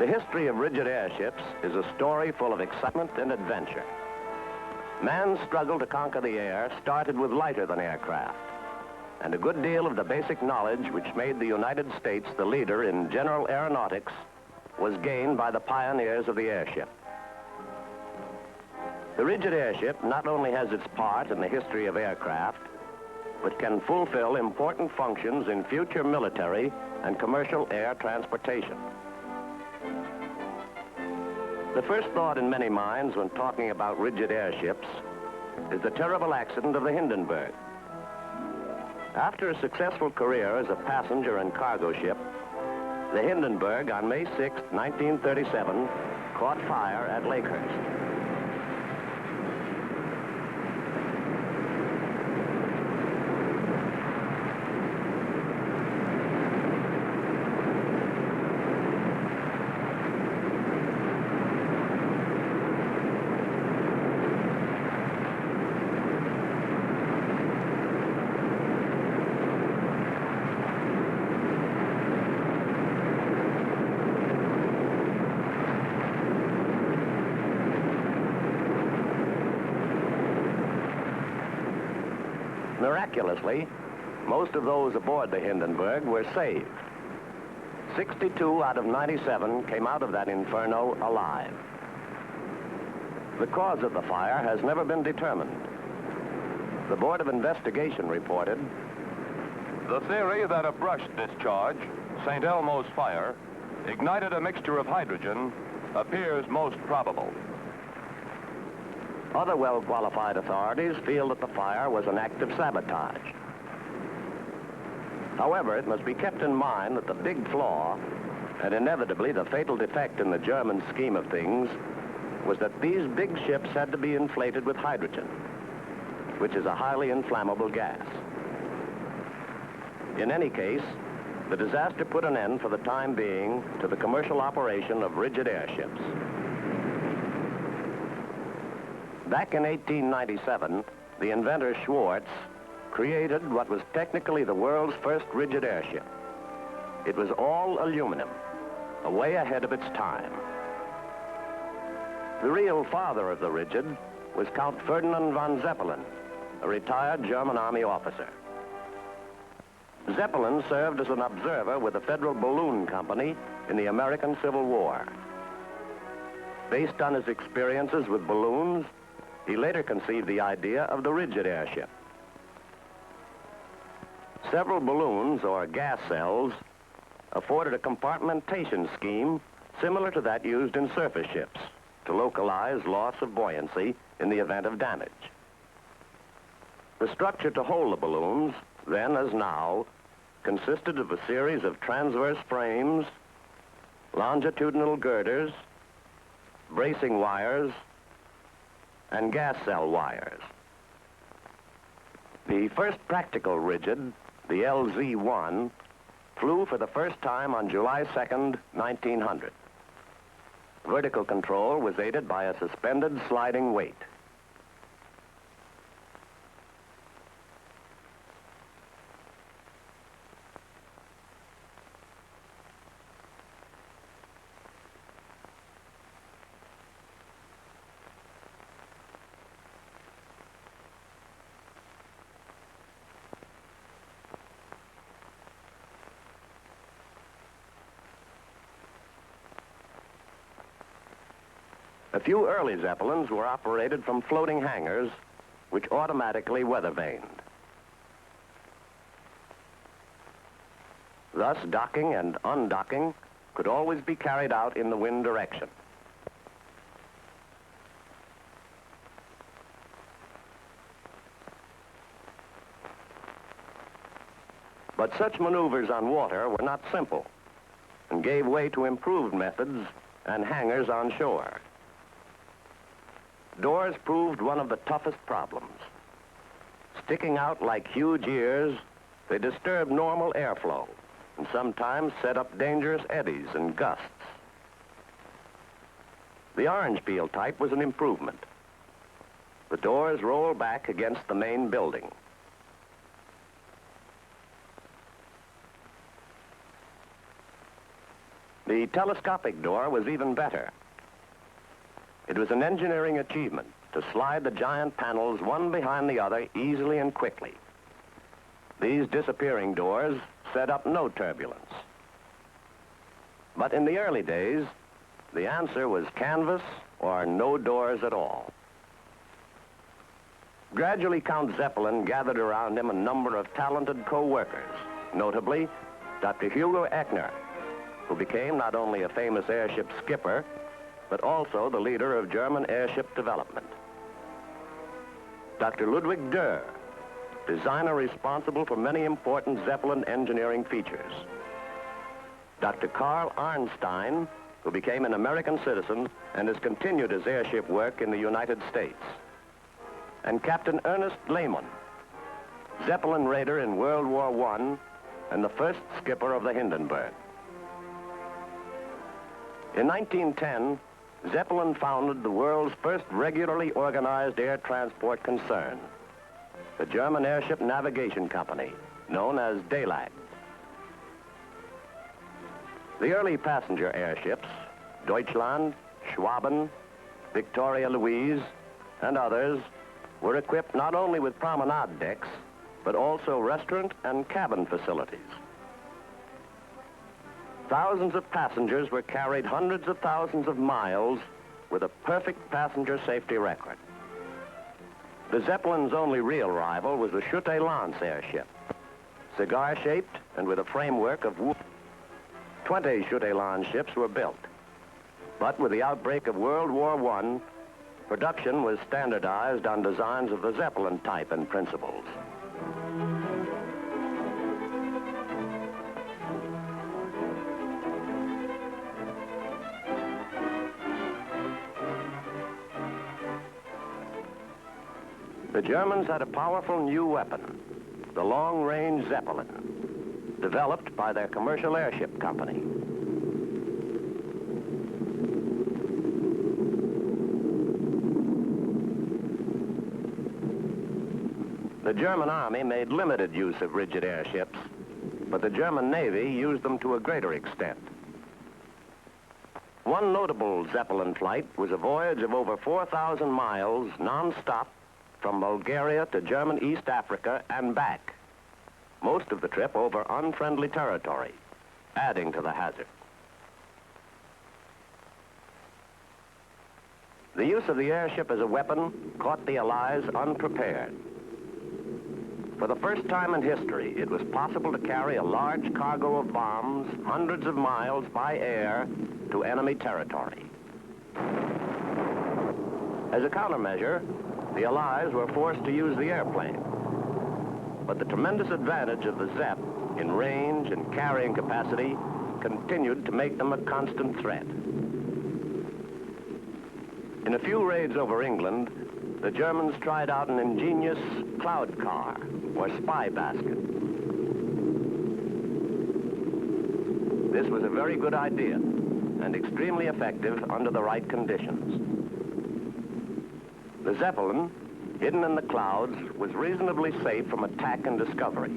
The history of rigid airships is a story full of excitement and adventure. Man's struggle to conquer the air started with lighter-than-air craft, and a good deal of the basic knowledge which made the United States the leader in general aeronautics was gained by the pioneers of the airship. The rigid airship not only has its part in the history of aircraft, but can fulfill important functions in future military and commercial air transportation. The first thought in many minds when talking about rigid airships is the terrible accident of the Hindenburg. After a successful career as a passenger and cargo ship, the Hindenburg on May 6, 1937, caught fire at Lakehurst. Miraculously, most of those aboard the Hindenburg were saved. 62 out of 97 came out of that inferno alive. The cause of the fire has never been determined. The Board of Investigation reported, "The theory that a brush discharge, St. Elmo's fire, ignited a mixture of hydrogen appears most probable." Other well-qualified authorities feel that the fire was an act of sabotage. However, it must be kept in mind that the big flaw, and inevitably the fatal defect in the German scheme of things, was that these big ships had to be inflated with hydrogen, which is a highly inflammable gas. In any case, the disaster put an end for the time being to the commercial operation of rigid airships. Back in 1897, the inventor Schwartz created what was technically the world's first rigid airship. It was all aluminum, way ahead of its time. The real father of the rigid was Count Ferdinand von Zeppelin, a retired German Army officer. Zeppelin served as an observer with the Federal Balloon Company in the American Civil War. Based on his experiences with balloons, he later conceived the idea of the rigid airship. Several balloons, or gas cells, afforded a compartmentation scheme similar to that used in surface ships to localize loss of buoyancy in the event of damage. The structure to hold the balloons, then as now, consisted of a series of transverse frames, longitudinal girders, bracing wires, and gas cell wires. The first practical rigid, the LZ-1, flew for the first time on July 2nd, 1900. Vertical control was aided by a suspended sliding weight. A few early Zeppelins were operated from floating hangars, which automatically weather-vaned. Thus, docking and undocking could always be carried out in the wind direction. But such maneuvers on water were not simple and gave way to improved methods and hangars on shore. Doors proved one of the toughest problems. Sticking out like huge ears, they disturbed normal airflow and sometimes set up dangerous eddies and gusts. The orange peel type was an improvement. The doors roll back against the main building. The telescopic door was even better. It was an engineering achievement to slide the giant panels one behind the other easily and quickly. These disappearing doors set up no turbulence. But in the early days, the answer was canvas or no doors at all. Gradually, Count Zeppelin gathered around him a number of talented co-workers, notably Dr. Hugo Echner, who became not only a famous airship skipper, but also the leader of German airship development. Dr. Ludwig Durr, designer responsible for many important Zeppelin engineering features. Dr. Carl Arnstein, who became an American citizen and has continued his airship work in the United States. And Captain Ernest Lehmann, Zeppelin raider in World War I and the first skipper of the Hindenburg. In 1910, Zeppelin founded the world's first regularly organized air transport concern, the German Airship Navigation Company, known as DELAG. The early passenger airships, Deutschland, Schwaben, Victoria Louise, and others, were equipped not only with promenade decks, but also restaurant and cabin facilities. Thousands of passengers were carried hundreds of thousands of miles with a perfect passenger safety record. The Zeppelin's only real rival was the Chute-Lance airship, cigar-shaped and with a framework of wood. 20 Chute-Lance ships were built. But with the outbreak of World War I, production was standardized on designs of the Zeppelin type and principles. The Germans had a powerful new weapon, the long-range Zeppelin, developed by their commercial airship company. The German Army made limited use of rigid airships, but the German Navy used them to a greater extent. One notable Zeppelin flight was a voyage of over 4,000 miles non-stop from Bulgaria to German East Africa and back, most of the trip over unfriendly territory, adding to the hazard. The use of the airship as a weapon caught the Allies unprepared. For the first time in history, it was possible to carry a large cargo of bombs hundreds of miles by air to enemy territory. As a countermeasure, the Allies were forced to use the airplane. But the tremendous advantage of the Zepp in range and carrying capacity continued to make them a constant threat. In a few raids over England, the Germans tried out an ingenious cloud car, or spy basket. This was a very good idea and extremely effective under the right conditions. The Zeppelin, hidden in the clouds, was reasonably safe from attack and discovery.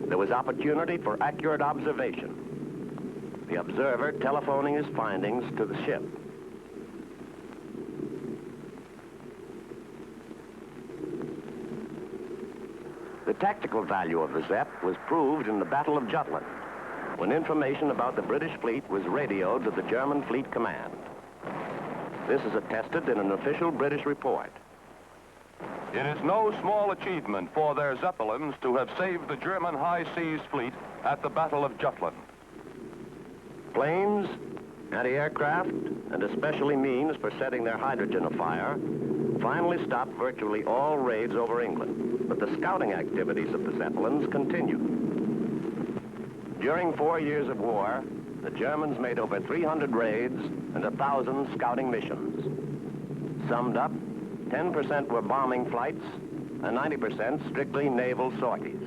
There was opportunity for accurate observation, the observer telephoning his findings to the ship. The tactical value of the Zepp was proved in the Battle of Jutland, when information about the British fleet was radioed to the German Fleet Command. This is attested in an official British report. It is no small achievement for their Zeppelins to have saved the German high seas fleet at the Battle of Jutland. Planes, anti-aircraft, and especially means for setting their hydrogen afire finally stopped virtually all raids over England, but the scouting activities of the Zeppelins continued. During 4 years of war, the Germans made over 300 raids and 1,000 scouting missions. Summed up, 10% were bombing flights and 90% strictly naval sorties.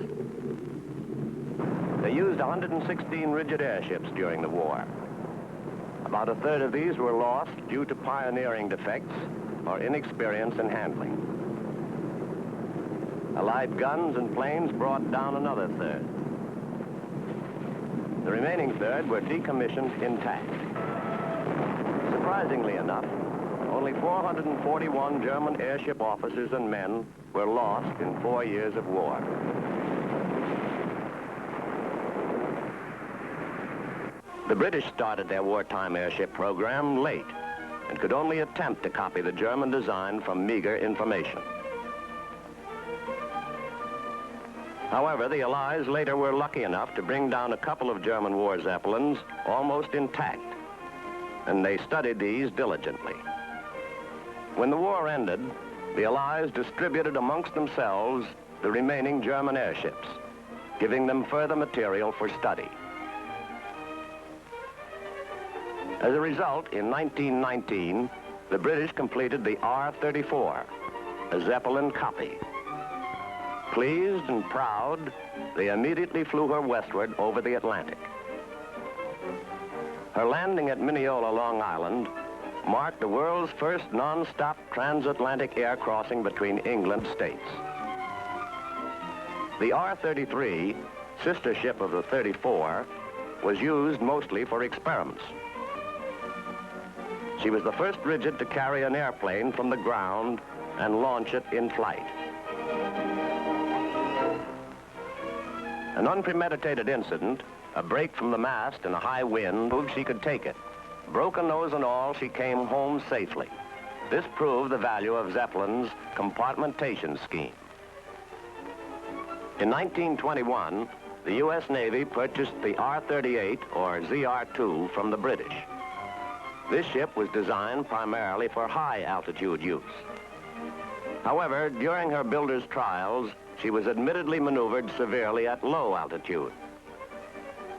They used 116 rigid airships during the war. About a third of these were lost due to pioneering defects or inexperience in handling. Allied guns and planes brought down another third. The remaining third were decommissioned intact. Surprisingly enough, only 441 German airship officers and men were lost in 4 years of war. The British started their wartime airship program late and could only attempt to copy the German design from meager information. However, the Allies later were lucky enough to bring down a couple of German war Zeppelins almost intact, and they studied these diligently. When the war ended, the Allies distributed amongst themselves the remaining German airships, giving them further material for study. As a result, in 1919, the British completed the R-34, a Zeppelin copy. Pleased and proud, they immediately flew her westward over the Atlantic. Her landing at Mineola, Long Island, marked the world's first non-stop transatlantic air crossing between England states. The R-33, sister ship of the 34, was used mostly for experiments. She was the first Rigid to carry an airplane from the ground and launch it in flight. An unpremeditated incident, a break from the mast in a high wind, proved she could take it. Broken nose and all, she came home safely. This proved the value of Zeppelin's compartmentation scheme. In 1921, the U.S. Navy purchased the R-38, or ZR-2, from the British. This ship was designed primarily for high-altitude use. However, during her builder's trials, she was admittedly maneuvered severely at low altitude.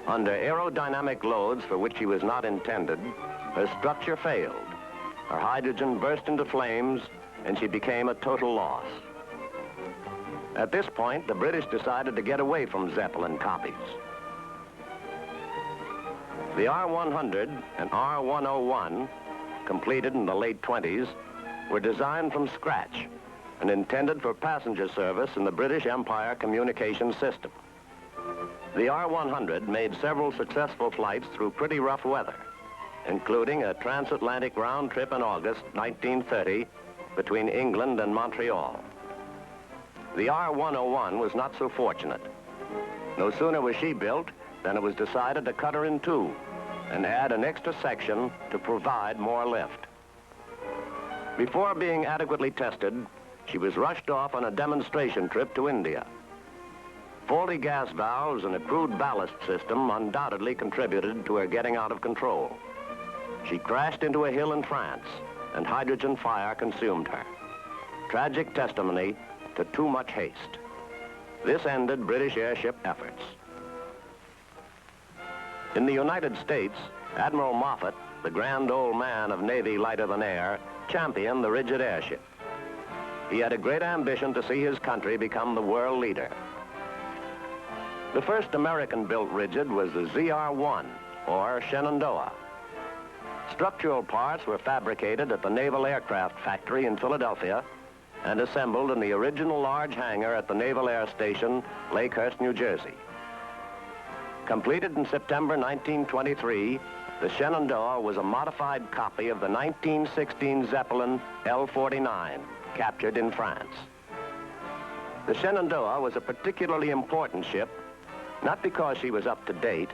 Under aerodynamic loads for which she was not intended, her structure failed. Her hydrogen burst into flames, and she became a total loss. At this point, the British decided to get away from Zeppelin copies. The R-100 and R-101, completed in the late 20s, were designed from scratch and intended for passenger service in the British Empire communications system. The R-100 made several successful flights through pretty rough weather, including a transatlantic round trip in August 1930 between England and Montreal. The R-101 was not so fortunate. No sooner was she built than it was decided to cut her in two and add an extra section to provide more lift. Before being adequately tested, she was rushed off on a demonstration trip to India. Faulty gas valves and a crude ballast system undoubtedly contributed to her getting out of control. She crashed into a hill in France, and hydrogen fire consumed her. Tragic testimony to too much haste. This ended British airship efforts. In the United States, Admiral Moffett, the grand old man of Navy lighter than air, championed the Rigid Airship. He had a great ambition to see his country become the world leader. The first American-built Rigid was the ZR-1, or Shenandoah. Structural parts were fabricated at the Naval Aircraft Factory in Philadelphia and assembled in the original large hangar at the Naval Air Station, Lakehurst, New Jersey. Completed in September 1923, the Shenandoah was a modified copy of the 1916 Zeppelin L-49, captured in France. The Shenandoah was a particularly important ship, not because she was up to date,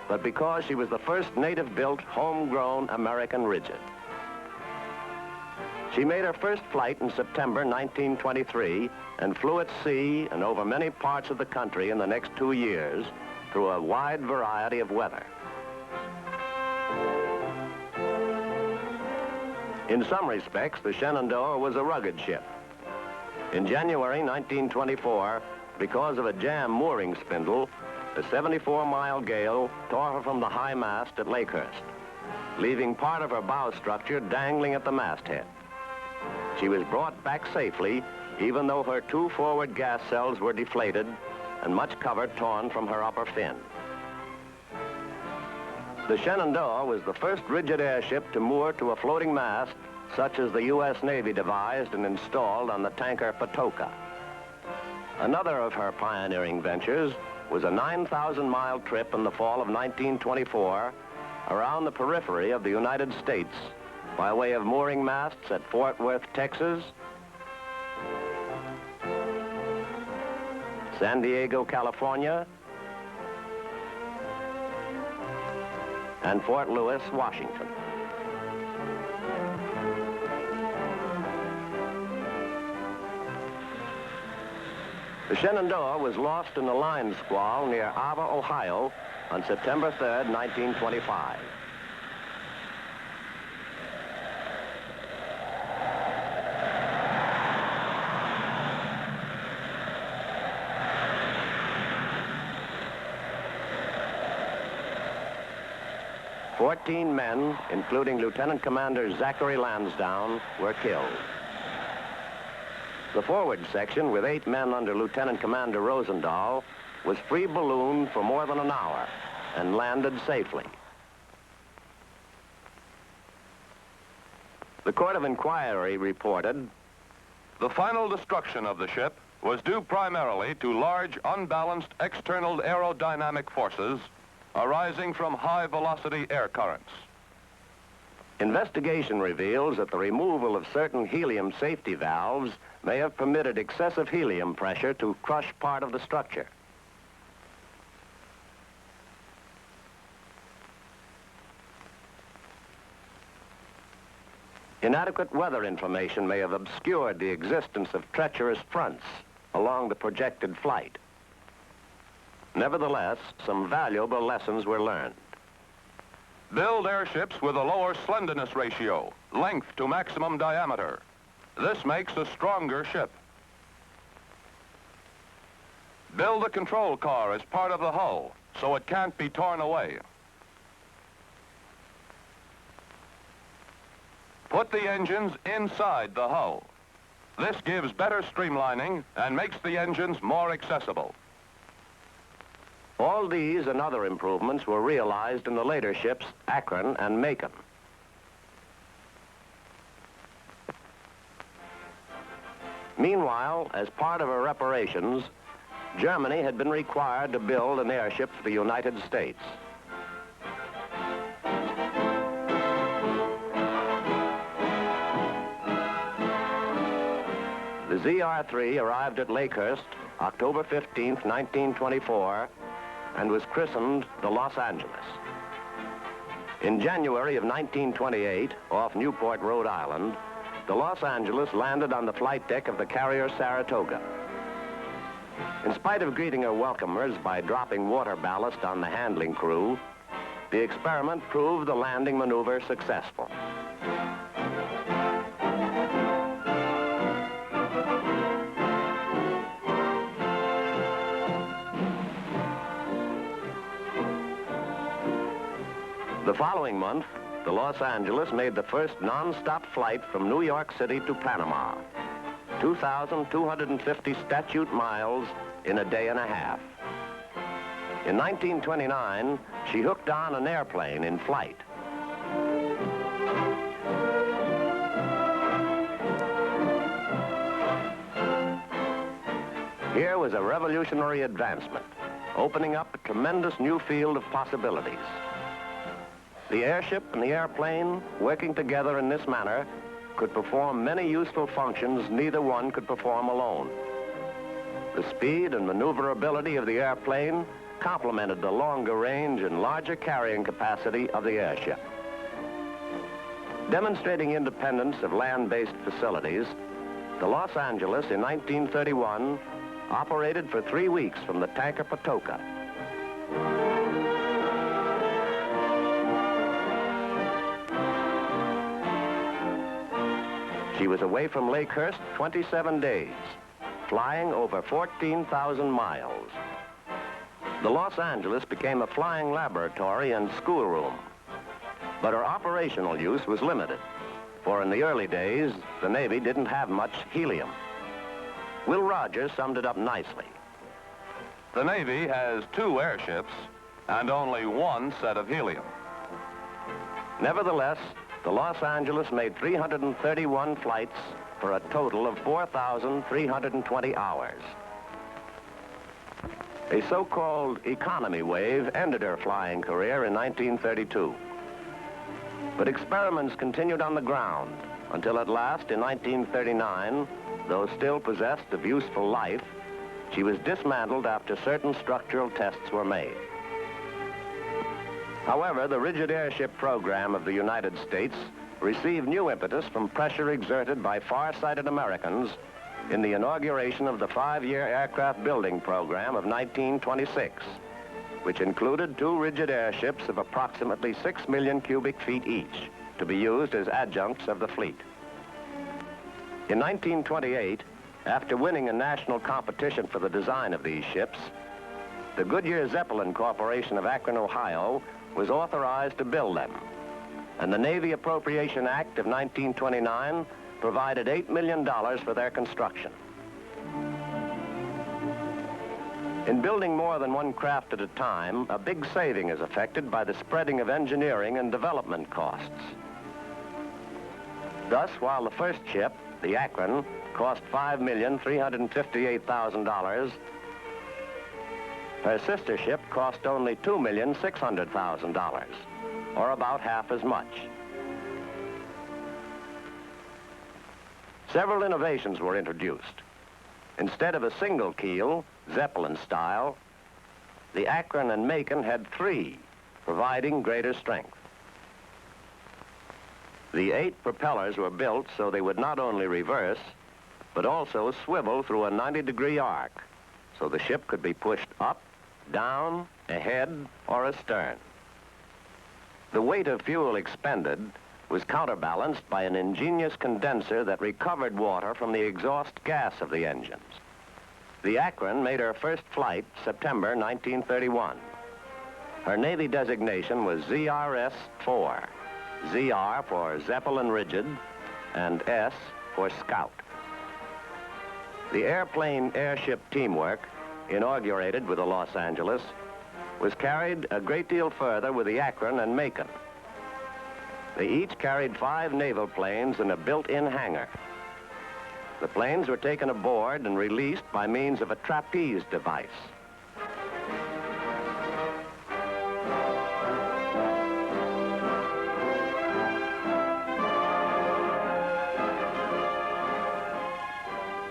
but because she was the first native-built, homegrown American Rigid. She made her first flight in September 1923 and flew at sea and over many parts of the country in the next 2 years through a wide variety of weather. In some respects, the Shenandoah was a rugged ship. In January 1924, because of a jam mooring spindle, a 74-mile gale tore her from the high mast at Lakehurst, leaving part of her bow structure dangling at the masthead. She was brought back safely, even though her 2 forward gas cells were deflated and much cover torn from her upper fin. The Shenandoah was the first Rigid airship to moor to a floating mast, such as the U.S. Navy devised and installed on the tanker Patoka. Another of her pioneering ventures was a 9,000-mile trip in the fall of 1924 around the periphery of the United States by way of mooring masts at Fort Worth, Texas, San Diego, California, and Fort Lewis, Washington. The Shenandoah was lost in the line squall near Ava, Ohio on September 3rd, 1925. "14 men, including Lieutenant Commander Zachary Lansdowne, were killed. The forward section, with 8 men under Lieutenant Commander Rosendahl, was free ballooned for more than an hour and landed safely. The Court of Inquiry reported, The final destruction of the ship was due primarily to large, unbalanced external aerodynamic forces arising from high-velocity air currents. Investigation reveals that the removal of certain helium safety valves may have permitted excessive helium pressure to crush part of the structure. Inadequate weather information may have obscured the existence of treacherous fronts along the projected flight. Nevertheless, some valuable lessons were learned. Build airships with a lower slenderness ratio, length to maximum diameter. This makes a stronger ship. Build the control car as part of the hull, so it can't be torn away. Put the engines inside the hull. This gives better streamlining and makes the engines more accessible. All these and other improvements were realized in the later ships Akron and Macon. Meanwhile, as part of her reparations, Germany had been required to build an airship for the United States. The ZR-3 arrived at Lakehurst October 15th, 1924, and was christened the Los Angeles. In January of 1928, off Newport, Rhode Island, the Los Angeles landed on the flight deck of the carrier Saratoga. In spite of greeting her welcomers by dropping water ballast on the handling crew, the experiment proved the landing maneuver successful. The following month, the Los Angeles made the first non-stop flight from New York City to Panama, 2,250 statute miles in a day and a half. In 1929, she hooked on an airplane in flight. Here was a revolutionary advancement, opening up a tremendous new field of possibilities. The airship and the airplane, working together in this manner, could perform many useful functions neither one could perform alone. The speed and maneuverability of the airplane complemented the longer range and larger carrying capacity of the airship. Demonstrating independence of land-based facilities, the Los Angeles in 1931 operated for 3 weeks from the tanker Patoka. She was away from Lakehurst 27 days, flying over 14,000 miles. The Los Angeles became a flying laboratory and schoolroom, but her operational use was limited, for in the early days, the Navy didn't have much helium. Will Rogers summed it up nicely. The Navy has 2 airships and only 1 set of helium. Nevertheless, the Los Angeles made 331 flights for a total of 4,320 hours. A so-called economy wave ended her flying career in 1932. But experiments continued on the ground until at last, in 1939, though still possessed of useful life, she was dismantled after certain structural tests were made. However, the Rigid Airship program of the United States received new impetus from pressure exerted by far-sighted Americans in the inauguration of the 5-year aircraft building program of 1926, which included 2 rigid airships of approximately 6 million cubic feet each to be used as adjuncts of the fleet. In 1928, after winning a national competition for the design of these ships, the Goodyear Zeppelin Corporation of Akron, Ohio, was authorized to build them, and the Navy Appropriation Act of 1929 provided $8 million for their construction. In building more than one craft at a time, a big saving is effected by the spreading of engineering and development costs. Thus, while the first ship, the Akron, cost $5,358,000, her sister ship cost only $2,600,000, or about half as much. Several innovations were introduced. Instead of a single keel, Zeppelin style, the Akron and Macon had 3, providing greater strength. The 8 propellers were built so they would not only reverse, but also swivel through a 90-degree arc, so the ship could be pushed up, down, ahead, or astern. The weight of fuel expended was counterbalanced by an ingenious condenser that recovered water from the exhaust gas of the engines. The Akron made her first flight September 1931. Her Navy designation was ZRS-4, ZR for Zeppelin Rigid, and S for Scout. The airplane-airship teamwork, inaugurated with the Los Angeles, was carried a great deal further with the Akron and Macon. They each carried 5 naval planes in a built-in hangar. The planes were taken aboard and released by means of a trapeze device.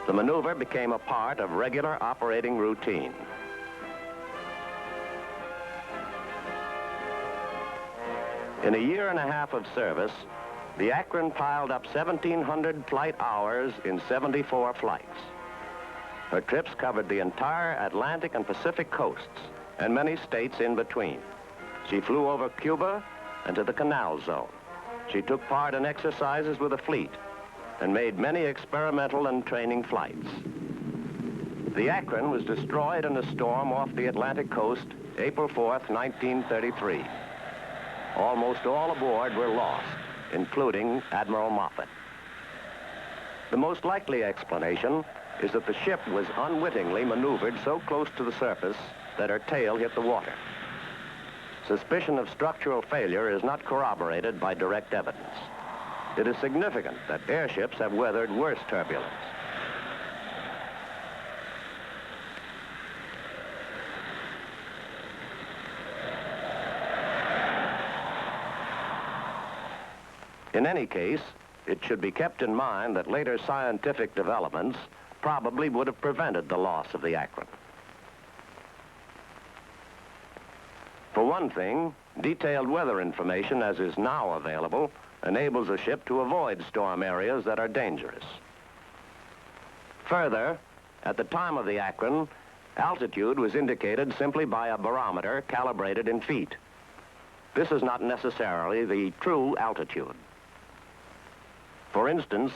The maneuver became a part of regular operating routine. In a year and a half of service, the Akron piled up 1,700 flight hours in 74 flights. Her trips covered the entire Atlantic and Pacific coasts and many states in between. She flew over Cuba and to the Canal Zone. She took part in exercises with the fleet and made many experimental and training flights. The Akron was destroyed in a storm off the Atlantic coast, April 4th, 1933. Almost all aboard were lost, including Admiral Moffett. The most likely explanation is that the ship was unwittingly maneuvered so close to the surface that her tail hit the water. Suspicion of structural failure is not corroborated by direct evidence. It is significant that airships have weathered worse turbulence. In any case, it should be kept in mind that later scientific developments probably would have prevented the loss of the Akron. For one thing, detailed weather information, as is now available, enables a ship to avoid storm areas that are dangerous. Further, at the time of the Akron, altitude was indicated simply by a barometer calibrated in feet. This is not necessarily the true altitude. For instance,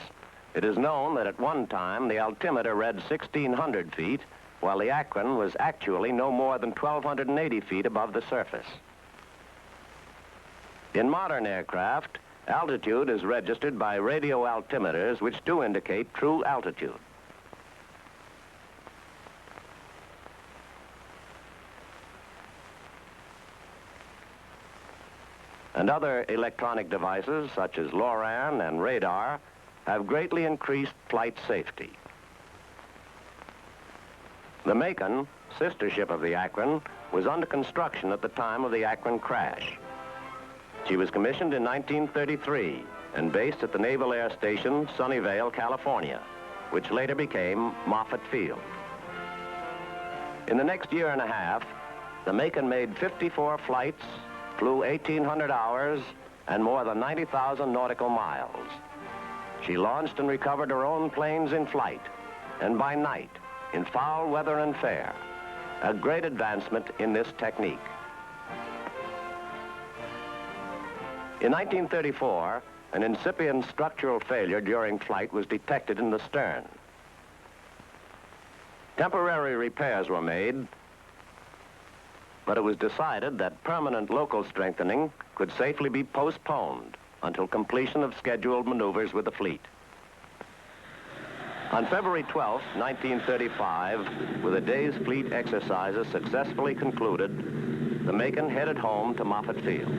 it is known that at one time the altimeter read 1,600 feet, while the Akron was actually no more than 1,280 feet above the surface. In modern aircraft, altitude is registered by radio altimeters which do indicate true altitude. And other electronic devices, such as LORAN and radar, have greatly increased flight safety. The Macon, sister ship of the Akron, was under construction at the time of the Akron crash. She was commissioned in 1933 and based at the Naval Air Station, Sunnyvale, California, which later became Moffett Field. In the next year and a half, the Macon made 54 flights, flew 1,800 hours, and more than 90,000 nautical miles. She launched and recovered her own planes in flight and by night, in foul weather and fair, a great advancement in this technique. In 1934, an incipient structural failure during flight was detected in the stern. Temporary repairs were made, but it was decided that permanent local strengthening could safely be postponed until completion of scheduled maneuvers with the fleet. On February 12, 1935, with a day's fleet exercises successfully concluded, the Macon headed home to Moffett Field.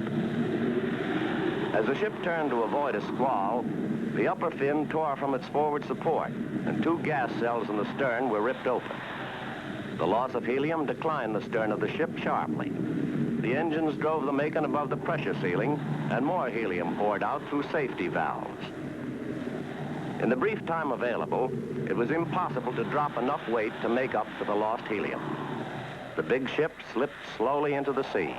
As the ship turned to avoid a squall, the upper fin tore from its forward support, and 2 gas cells in the stern were ripped open. The loss of helium declined the stern of the ship sharply. The engines drove the Macon above the pressure ceiling, and more helium poured out through safety valves. In the brief time available, it was impossible to drop enough weight to make up for the lost helium. The big ship slipped slowly into the sea.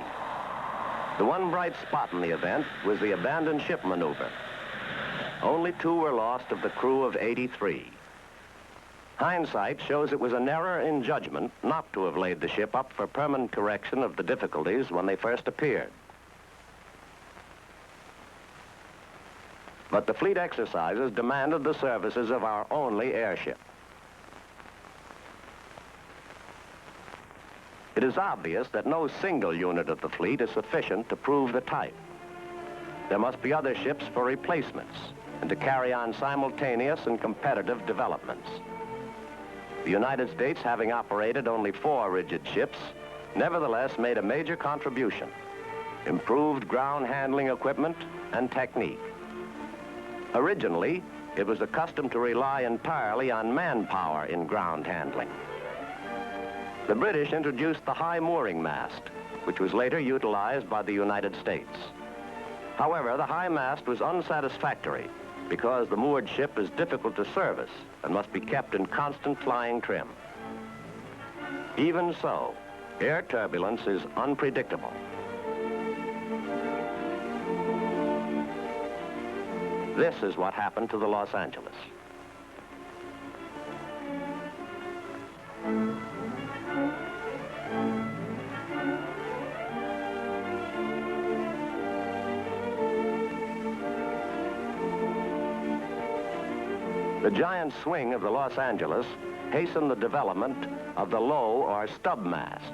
The one bright spot in the event was the abandoned ship maneuver. Only 2 were lost of the crew of 83. Hindsight shows it was an error in judgment not to have laid the ship up for permanent correction of the difficulties when they first appeared. But the fleet exercises demanded the services of our only airship. It is obvious that no single unit of the fleet is sufficient to prove the type. There must be other ships for replacements and to carry on simultaneous and competitive developments. The United States, having operated only 4 rigid ships, nevertheless made a major contribution, improved ground handling equipment and technique. Originally, it was accustomed to rely entirely on manpower in ground handling. The British introduced the high mooring mast, which was later utilized by the United States. However, the high mast was unsatisfactory because the moored ship is difficult to service and must be kept in constant flying trim. Even so, air turbulence is unpredictable. This is what happened to the Los Angeles. The giant swing of the Los Angeles hastened the development of the low or stub mast.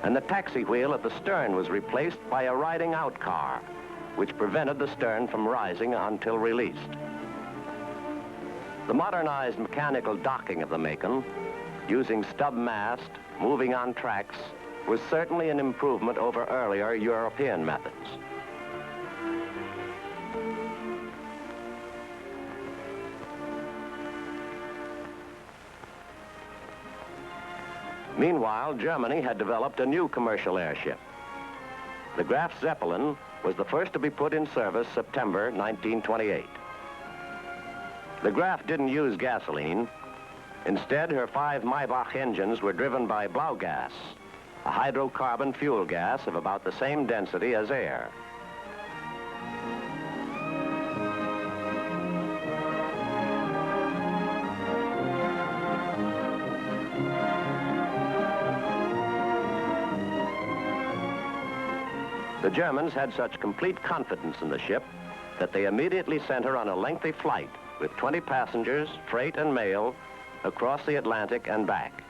And the taxi wheel at the stern was replaced by a riding out car, which prevented the stern from rising until released. The modernized mechanical docking of the Macon, using stub mast, moving on tracks, was certainly an improvement over earlier European methods. Meanwhile, Germany had developed a new commercial airship. The Graf Zeppelin was the first to be put in service September 1928. The Graf didn't use gasoline. Instead, her 5 Maybach engines were driven by blau gas, a hydrocarbon fuel gas of about the same density as air. The Germans had such complete confidence in the ship that they immediately sent her on a lengthy flight with 20 passengers, freight and mail, across the Atlantic and back.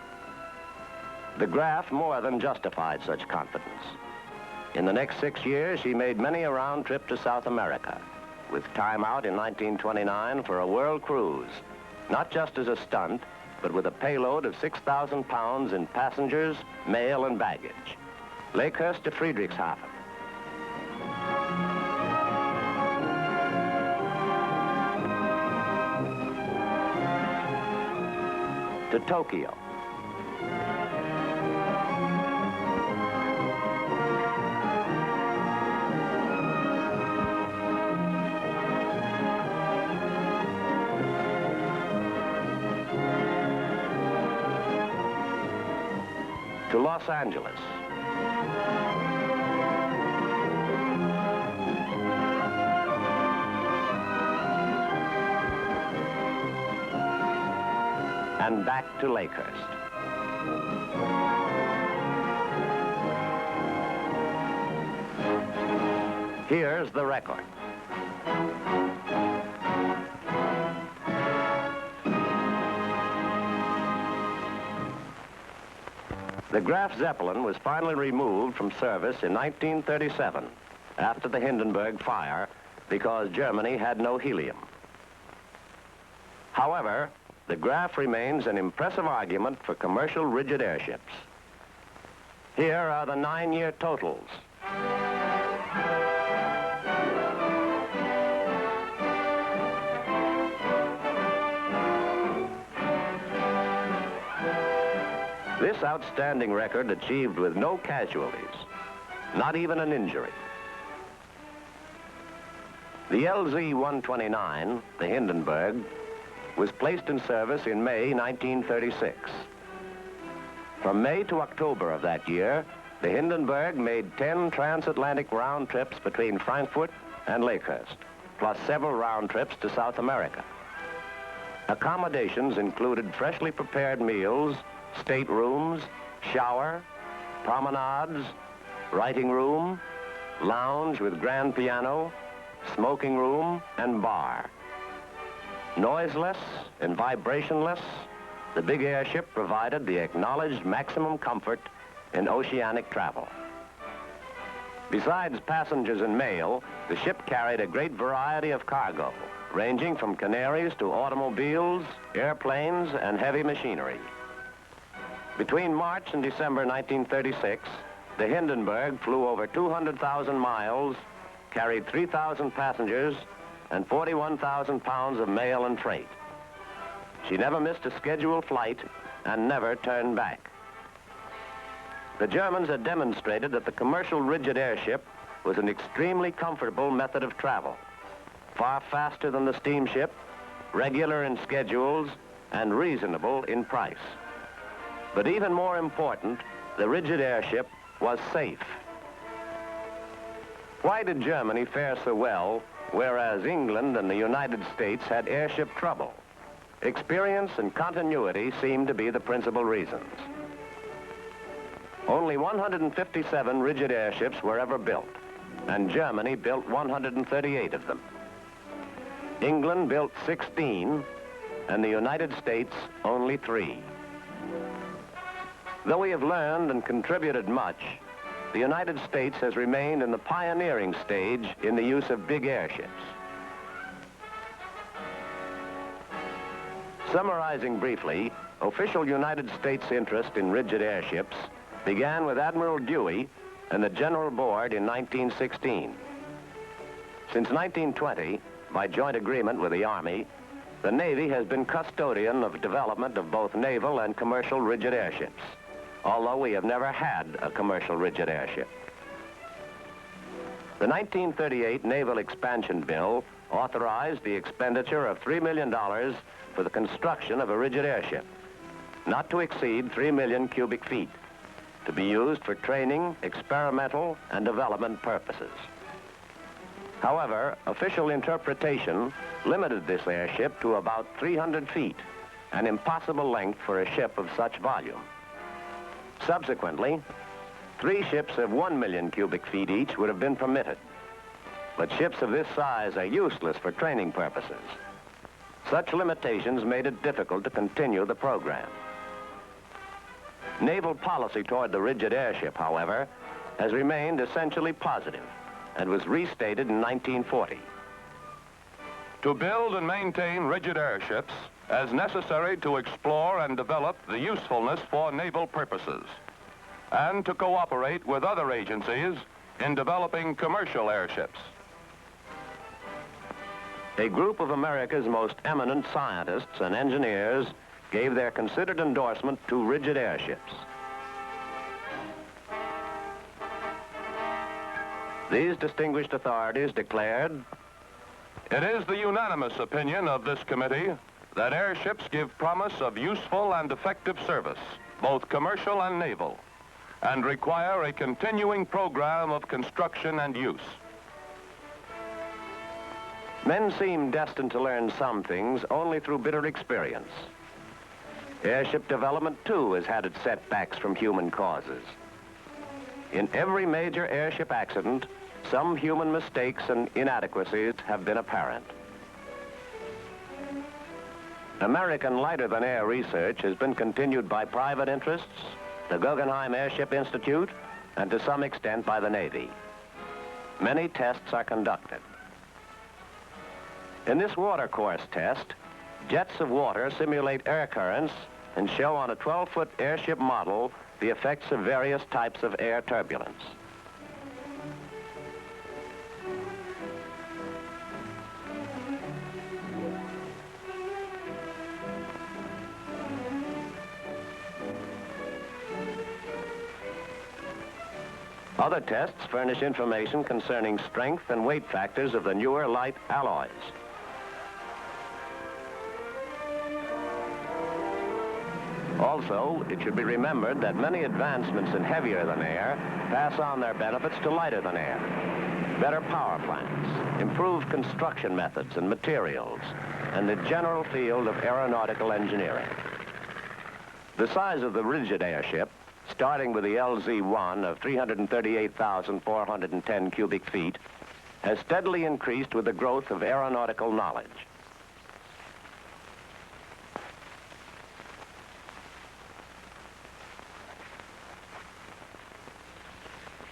The Graf more than justified such confidence. In the next 6 years, she made many a round trip to South America, with time out in 1929 for a world cruise, not just as a stunt, but with a payload of 6,000 pounds in passengers, mail, and baggage. Lakehurst to Friedrichshafen. To Tokyo, To Los Angeles. And back to Lakehurst. Here's the record. The Graf Zeppelin was finally removed from service in 1937 after the Hindenburg fire because Germany had no helium. However, the Graf remains an impressive argument for commercial rigid airships. Here are the 9-year totals. This outstanding record achieved with no casualties, not even an injury. The LZ-129, the Hindenburg, was placed in service in May 1936. From May to October of that year, the Hindenburg made 10 transatlantic round trips between Frankfurt and Lakehurst, plus several round trips to South America. Accommodations included freshly prepared meals, staterooms, shower, promenades, writing room, lounge with grand piano, smoking room, and bar. Noiseless and vibrationless, the big airship provided the acknowledged maximum comfort in oceanic travel. Besides passengers and mail, the ship carried a great variety of cargo, ranging from canaries to automobiles, airplanes, and heavy machinery. Between March and December 1936, the Hindenburg flew over 200,000 miles, carried 3,000 passengers, and 41,000 pounds of mail and freight. She never missed a scheduled flight and never turned back. The Germans had demonstrated that the commercial rigid airship was an extremely comfortable method of travel, far faster than the steamship, regular in schedules, and reasonable in price. But even more important, the rigid airship was safe. Why did Germany fare so well, whereas England and the United States had airship trouble? Experience and continuity seemed to be the principal reasons. Only 157 rigid airships were ever built, and Germany built 138 of them. England built 16, and the United States only 3. Though we have learned and contributed much, the United States has remained in the pioneering stage in the use of big airships. Summarizing briefly, official United States interest in rigid airships began with Admiral Dewey and the General Board in 1916. Since 1920, by joint agreement with the Army, the Navy has been custodian of development of both naval and commercial rigid airships, although we have never had a commercial rigid airship. The 1938 Naval Expansion Bill authorized the expenditure of $3 million for the construction of a rigid airship, not to exceed 3 million cubic feet, to be used for training, experimental, and development purposes. However, official interpretation limited this airship to about 300 feet, an impossible length for a ship of such volume. Subsequently, 3 ships of 1 million cubic feet each would have been permitted. But ships of this size are useless for training purposes. Such limitations made it difficult to continue the program. Naval policy toward the rigid airship, however, has remained essentially positive and was restated in 1940. To build and maintain rigid airships as necessary to explore and develop the usefulness for naval purposes, and to cooperate with other agencies in developing commercial airships. A group of America's most eminent scientists and engineers gave their considered endorsement to rigid airships. These distinguished authorities declared, "It is the unanimous opinion of this committee that airships give promise of useful and effective service, both commercial and naval, and require a continuing program of construction and use." Men seem destined to learn some things only through bitter experience. Airship development, too, has had its setbacks from human causes. In every major airship accident, some human mistakes and inadequacies have been apparent. American lighter-than-air research has been continued by private interests, the Guggenheim Airship Institute, and to some extent by the Navy. Many tests are conducted. In this watercourse test, jets of water simulate air currents and show on a 12-foot airship model the effects of various types of air turbulence. Other tests furnish information concerning strength and weight factors of the newer light alloys. Also, it should be remembered that many advancements in heavier-than-air pass on their benefits to lighter-than-air. Better power plants, improved construction methods and materials, and the general field of aeronautical engineering. The size of the rigid airship, starting with the LZ-1 of 338,410 cubic feet, has steadily increased with the growth of aeronautical knowledge.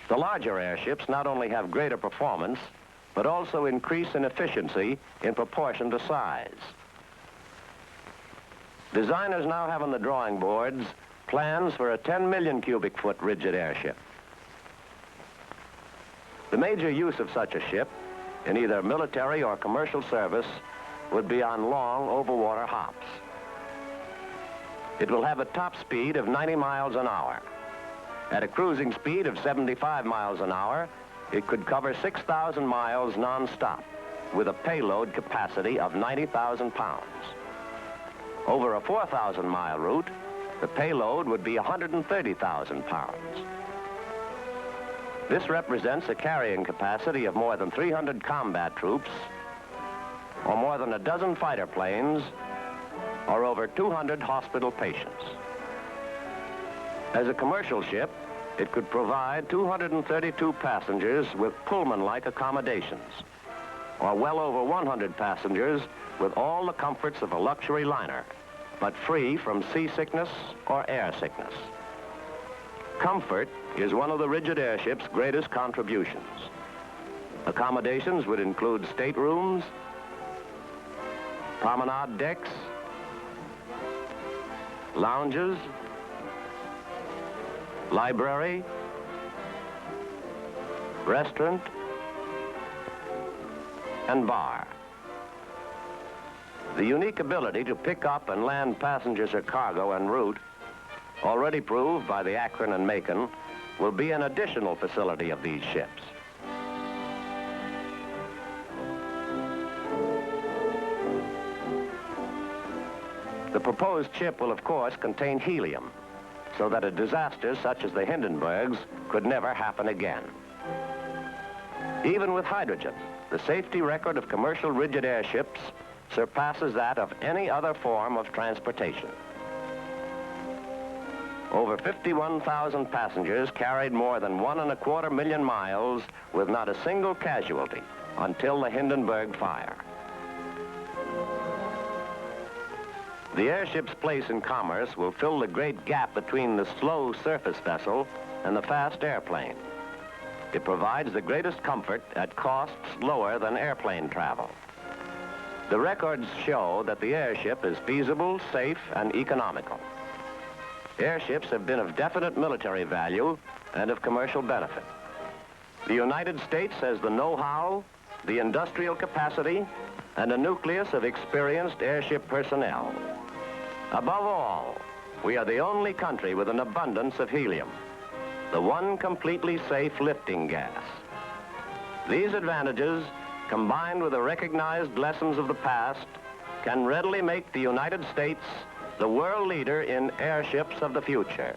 The larger airships not only have greater performance, but also increase in efficiency in proportion to size. Designers now have on the drawing boards plans for a 10 million cubic foot rigid airship. The major use of such a ship, in either military or commercial service, would be on long overwater hops. It will have a top speed of 90 miles an hour. At a cruising speed of 75 miles an hour, it could cover 6,000 miles non-stop with a payload capacity of 90,000 pounds. Over a 4,000-mile route, the payload would be 130,000 pounds. This represents a carrying capacity of more than 300 combat troops, or more than a dozen fighter planes, or over 200 hospital patients. As a commercial ship, it could provide 232 passengers with Pullman-like accommodations, or well over 100 passengers with all the comforts of a luxury liner, but free from seasickness or air sickness. Comfort is one of the rigid airship's greatest contributions. Accommodations would include staterooms, promenade decks, lounges, library, restaurant, and bar. The unique ability to pick up and land passengers or cargo en route, already proved by the Akron and Macon, will be an additional facility of these ships. The proposed ship will, of course, contain helium, so that a disaster such as the Hindenburgs could never happen again. Even with hydrogen, the safety record of commercial rigid airships surpasses that of any other form of transportation. Over 51,000 passengers carried more than 1.25 million miles with not a single casualty until the Hindenburg fire. The airship's place in commerce will fill the great gap between the slow surface vessel and the fast airplane. It provides the greatest comfort at costs lower than airplane travel. The records show that the airship is feasible, safe, and economical. Airships have been of definite military value and of commercial benefit. The United States has the know-how, the industrial capacity, and a nucleus of experienced airship personnel. Above all, we are the only country with an abundance of helium, the one completely safe lifting gas. These advantages, combined with the recognized lessons of the past, can readily make the United States the world leader in airships of the future.